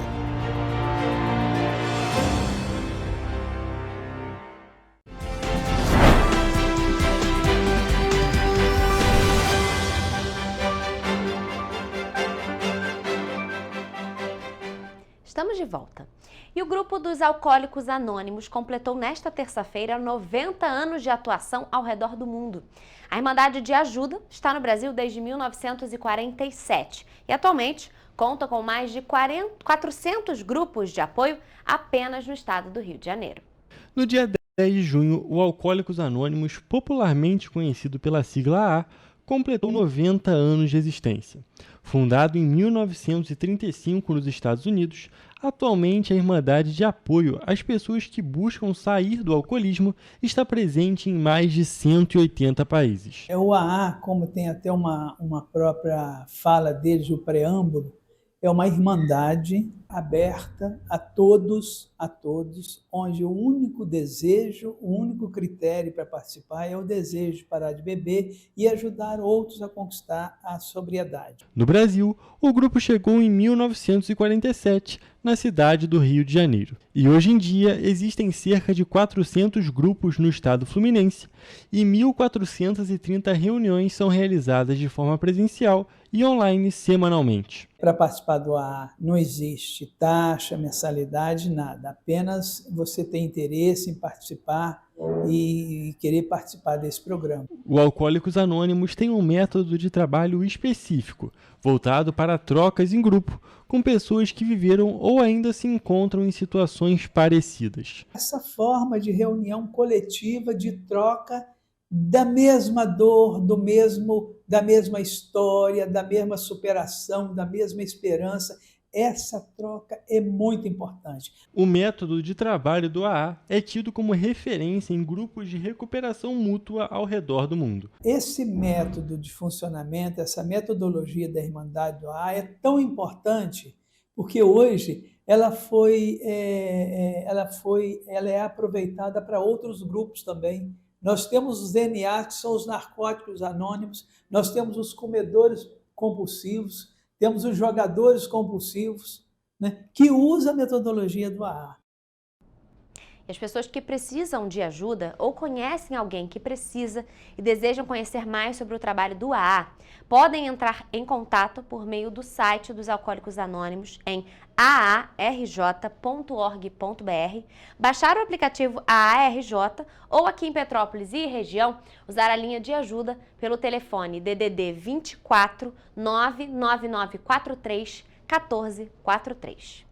Estamos de volta. E E o grupo dos Alcoólicos Anônimos completou nesta terça-feira 90 anos de atuação ao redor do mundo. A Irmandade de Ajuda está no Brasil desde 1947 e atualmente conta com mais de 400 grupos de apoio apenas no estado do Rio de Janeiro. No dia 10 de junho, o Alcoólicos Anônimos, popularmente conhecido pela sigla AA, completou 90 anos de existência. Fundado em 1935 nos Estados Unidos, atualmente a Irmandade de Apoio às pessoas que buscam sair do alcoolismo está presente em mais de 180 países. O AA, como tem até uma própria fala deles, o preâmbulo, é uma irmandade aberta a todos, onde o único desejo, o único critério para participar é o desejo de parar de beber e ajudar outros a conquistar a sobriedade. No Brasil, o grupo chegou em 1947, na cidade do Rio de Janeiro. E hoje em dia existem cerca de 400 grupos no estado fluminense e 1.430 reuniões são realizadas de forma presencial e online semanalmente. Para participar do AA não existe taxa, mensalidade, nada. Apenas você tem interesse em participar e querer participar desse programa. O Alcoólicos Anônimos tem um método de trabalho específico, voltado para trocas em grupo, com pessoas que viveram ou ainda se encontram em situações parecidas. Essa forma de reunião coletiva, de troca da mesma dor, da mesma história, da mesma superação, da mesma esperança, essa troca é muito importante. O método de trabalho do AA é tido como referência em grupos de recuperação mútua ao redor do mundo. Esse método de funcionamento, essa metodologia da Irmandade do AA é tão importante porque hoje ela é aproveitada para outros grupos também. Nós temos os DNA, que são os narcóticos anônimos, nós temos os comedores compulsivos, temos os jogadores compulsivos, né, que usam a metodologia do AA. E as pessoas que precisam de ajuda ou conhecem alguém que precisa e desejam conhecer mais sobre o trabalho do AA, podem entrar em contato por meio do site dos Alcoólicos Anônimos em aarj.org.br, baixar o aplicativo AARJ ou aqui em Petrópolis e região, usar a linha de ajuda pelo telefone DDD 24 99943 1443.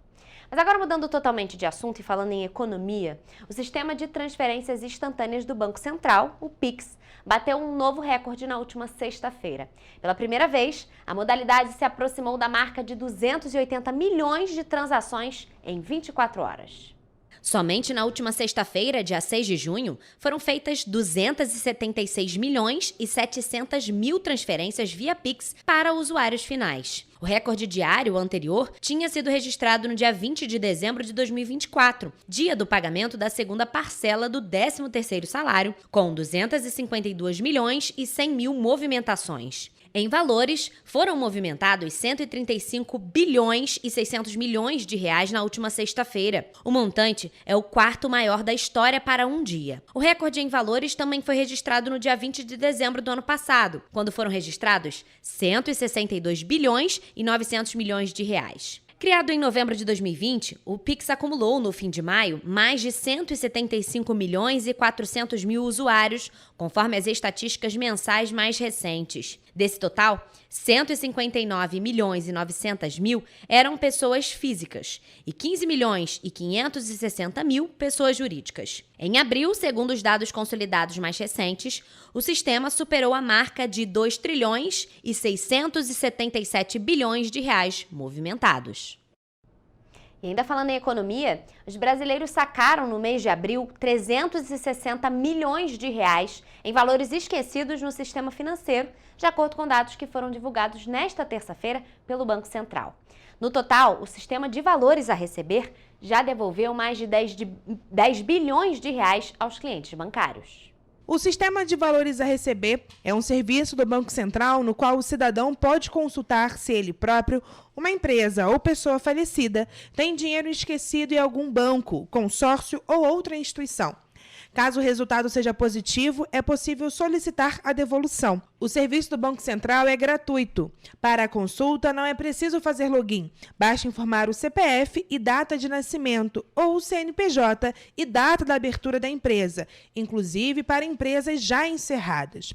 Mas agora mudando totalmente de assunto e falando em economia, o sistema de transferências instantâneas do Banco Central, o Pix, bateu um novo recorde na última sexta-feira. Pela primeira vez, a modalidade se aproximou da marca de 280 milhões de transações em 24 horas. Somente na última sexta-feira, dia 6 de junho, foram feitas 276 milhões e 700 mil transferências via Pix para usuários finais. O recorde diário anterior tinha sido registrado no dia 20 de dezembro de 2024, dia do pagamento da segunda parcela do 13º salário, com 252 milhões e 100 mil movimentações. Em valores, foram movimentados 135 bilhões e 600 milhões de reais na última sexta-feira. O montante é o quarto maior da história para um dia. O recorde em valores também foi registrado no dia 20 de dezembro do ano passado, quando foram registrados 162 bilhões e 900 milhões de reais. Criado em novembro de 2020, o Pix acumulou, no fim de maio, mais de 175 milhões e 400 mil usuários, conforme as estatísticas mensais mais recentes. Desse total, 159 milhões e 900 mil eram pessoas físicas e 15 milhões e 560 mil pessoas jurídicas. Em abril, segundo os dados consolidados mais recentes, o sistema superou a marca de 2 trilhões e 677 bilhões de reais movimentados. E ainda falando em economia, os brasileiros sacaram no mês de abril 360 milhões de reais em valores esquecidos no sistema financeiro, de acordo com dados que foram divulgados nesta terça-feira pelo Banco Central. No total, o sistema de valores a receber já devolveu mais de 10 bilhões de reais aos clientes bancários. O Sistema de Valores a Receber é um serviço do Banco Central no qual o cidadão pode consultar se ele próprio, uma empresa ou pessoa falecida, tem dinheiro esquecido em algum banco, consórcio ou outra instituição. Caso o resultado seja positivo, é possível solicitar a devolução. O serviço do Banco Central é gratuito. Para a consulta, não é preciso fazer login. Basta informar o CPF e data de nascimento ou o CNPJ e data da abertura da empresa, inclusive para empresas já encerradas.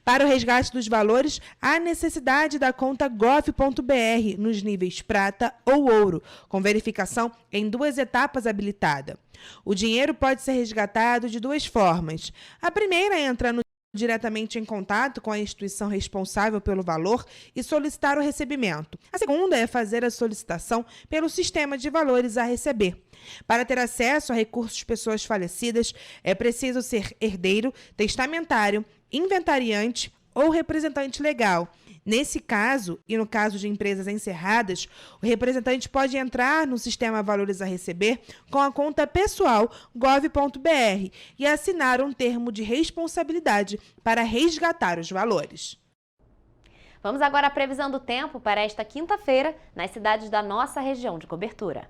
Para o resgate dos valores, há necessidade da conta gov.br nos níveis prata ou ouro, com verificação em 2 etapas habilitada. O dinheiro pode ser resgatado de 2 formas. A primeira é entrando diretamente em contato com a instituição responsável pelo valor e solicitar o recebimento. A segunda é fazer a solicitação pelo sistema de valores a receber. Para ter acesso a recursos de pessoas falecidas, é preciso ser herdeiro, testamentário, inventariante ou representante legal. Nesse caso, e no caso de empresas encerradas, o representante pode entrar no sistema Valores a Receber com a conta pessoal gov.br e assinar um termo de responsabilidade para resgatar os valores. Vamos agora à previsão do tempo para esta quinta-feira nas cidades da nossa região de cobertura.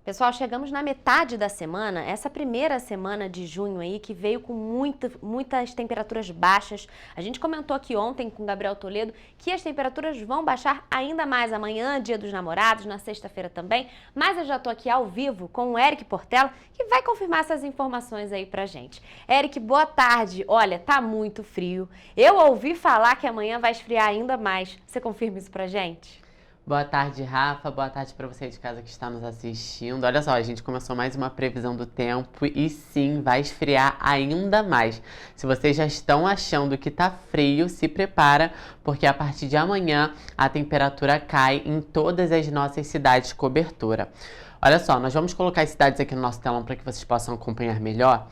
Pessoal, chegamos na metade da semana, essa primeira semana de junho aí, que veio com muitas temperaturas baixas. A gente comentou aqui ontem com o Gabriel Toledo que as temperaturas vão baixar ainda mais amanhã, Dia dos Namorados, na sexta-feira também. Mas eu já tô aqui ao vivo com o Eric Portela, que vai confirmar essas informações aí pra gente. Eric, boa tarde. Olha, tá muito frio. Eu ouvi falar que amanhã vai esfriar ainda mais. Você confirma isso pra gente? Boa tarde, Rafa. Boa tarde para você de casa que está nos assistindo. Olha só, a gente começou mais uma previsão do tempo e sim, vai esfriar ainda mais. Se vocês já estão achando que tá frio, se prepara, porque a partir de amanhã a temperatura cai em todas as nossas cidades de cobertura. Olha só, nós vamos colocar as cidades aqui no nosso telão para que vocês possam acompanhar melhor.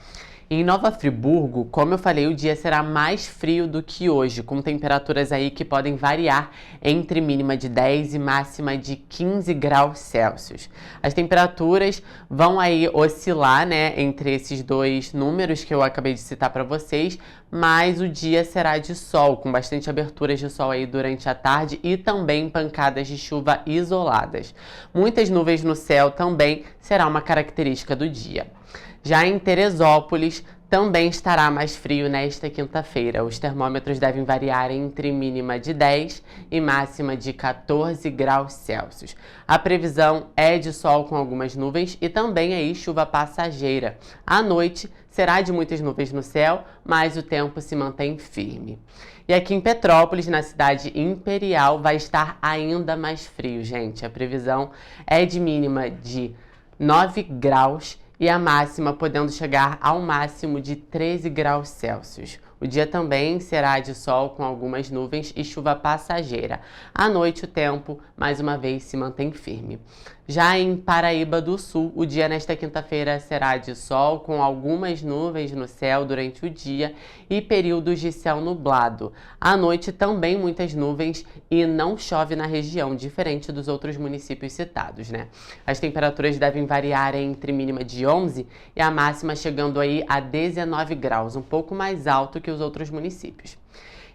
Em Nova Friburgo, como eu falei, o dia será mais frio do que hoje, com temperaturas aí que podem variar entre mínima de 10 e máxima de 15 graus Celsius. As temperaturas vão aí oscilar, né, entre esses 2 números que eu acabei de citar para vocês, mas o dia será de sol, com bastante aberturas de sol aí durante a tarde e também pancadas de chuva isoladas. Muitas nuvens no céu também será uma característica do dia. Já em Teresópolis, também estará mais frio nesta quinta-feira. Os termômetros devem variar entre mínima de 10 e máxima de 14 graus Celsius. A previsão é de sol com algumas nuvens e também aí chuva passageira. À noite, será de muitas nuvens no céu, mas o tempo se mantém firme. E aqui em Petrópolis, na cidade imperial, vai estar ainda mais frio, gente. A previsão é de mínima de 9 graus e a máxima podendo chegar ao máximo de 13 graus Celsius. O dia também será de sol com algumas nuvens e chuva passageira. À noite o tempo, mais uma vez, se mantém firme. Já em Paraíba do Sul, o dia nesta quinta-feira será de sol com algumas nuvens no céu durante o dia e períodos de céu nublado. À noite também muitas nuvens e não chove na região, diferente dos outros municípios citados, né? As temperaturas devem variar entre mínima de 11 e a máxima chegando aí a 19 graus, um pouco mais alto que os outros municípios.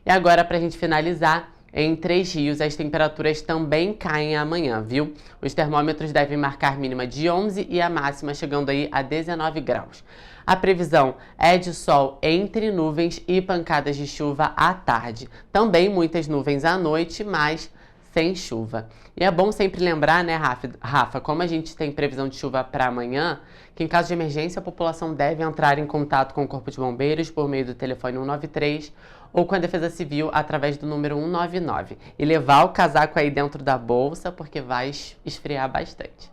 E agora, para a gente finalizar, em Três Rios, as temperaturas também caem amanhã, viu? Os termômetros devem marcar mínima de 11 e a máxima chegando aí a 19 graus. A previsão é de sol entre nuvens e pancadas de chuva à tarde. Também muitas nuvens à noite, mas sem chuva. E é bom sempre lembrar, né, Rafa, como a gente tem previsão de chuva para amanhã, que em caso de emergência a população deve entrar em contato com o Corpo de Bombeiros por meio do telefone 193 ou com a Defesa Civil através do número 199 e levar o casaco aí dentro da bolsa porque vai esfriar bastante.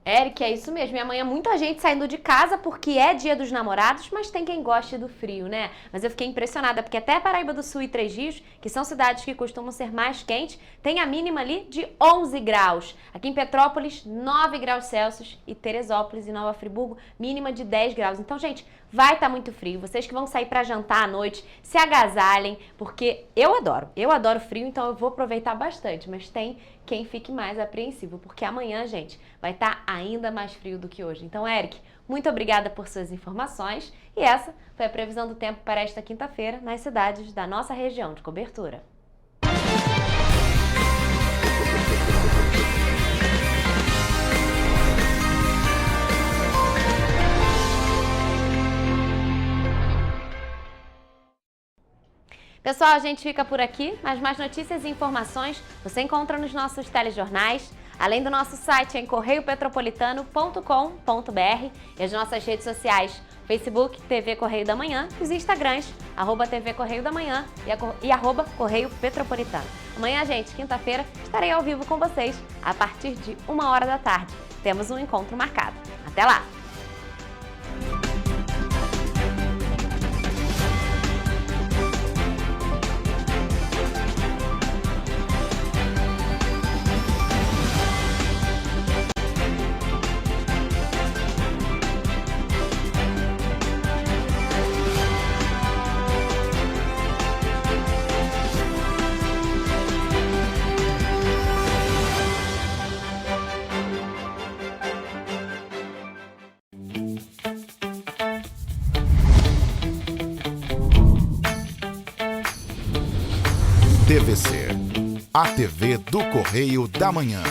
Eric, é isso mesmo. E amanhã muita gente saindo de casa porque é Dia dos Namorados, mas tem quem goste do frio, né? Mas eu fiquei impressionada porque até Paraíba do Sul e Três Rios, que são cidades que costumam ser mais quentes, tem a mínima ali de 11 graus. Aqui em Petrópolis, 9 graus Celsius e Teresópolis e Nova Friburgo, mínima de 10 graus. Então, gente, vai estar muito frio. Vocês que vão sair para jantar à noite, se agasalhem, porque eu adoro frio, então eu vou aproveitar bastante, mas tem quem fique mais apreensivo, porque amanhã, gente, vai estar ainda mais frio do que hoje. Então, Eric, Muito obrigada por suas informações e essa foi a previsão do tempo para esta quinta-feira nas cidades da nossa região de cobertura. Pessoal, a gente fica por aqui, mas mais notícias e informações você encontra nos nossos telejornais, além do nosso site em correiopetropolitano.com.br e as nossas redes sociais, Facebook, TV Correio da Manhã e os Instagrams, @TV Correio da Manhã e @Correio Petropolitano. Amanhã, gente, quinta-feira, estarei ao vivo com vocês a partir de 1h da tarde. Temos um encontro marcado. Até lá! TVC, a TV do Correio da Manhã.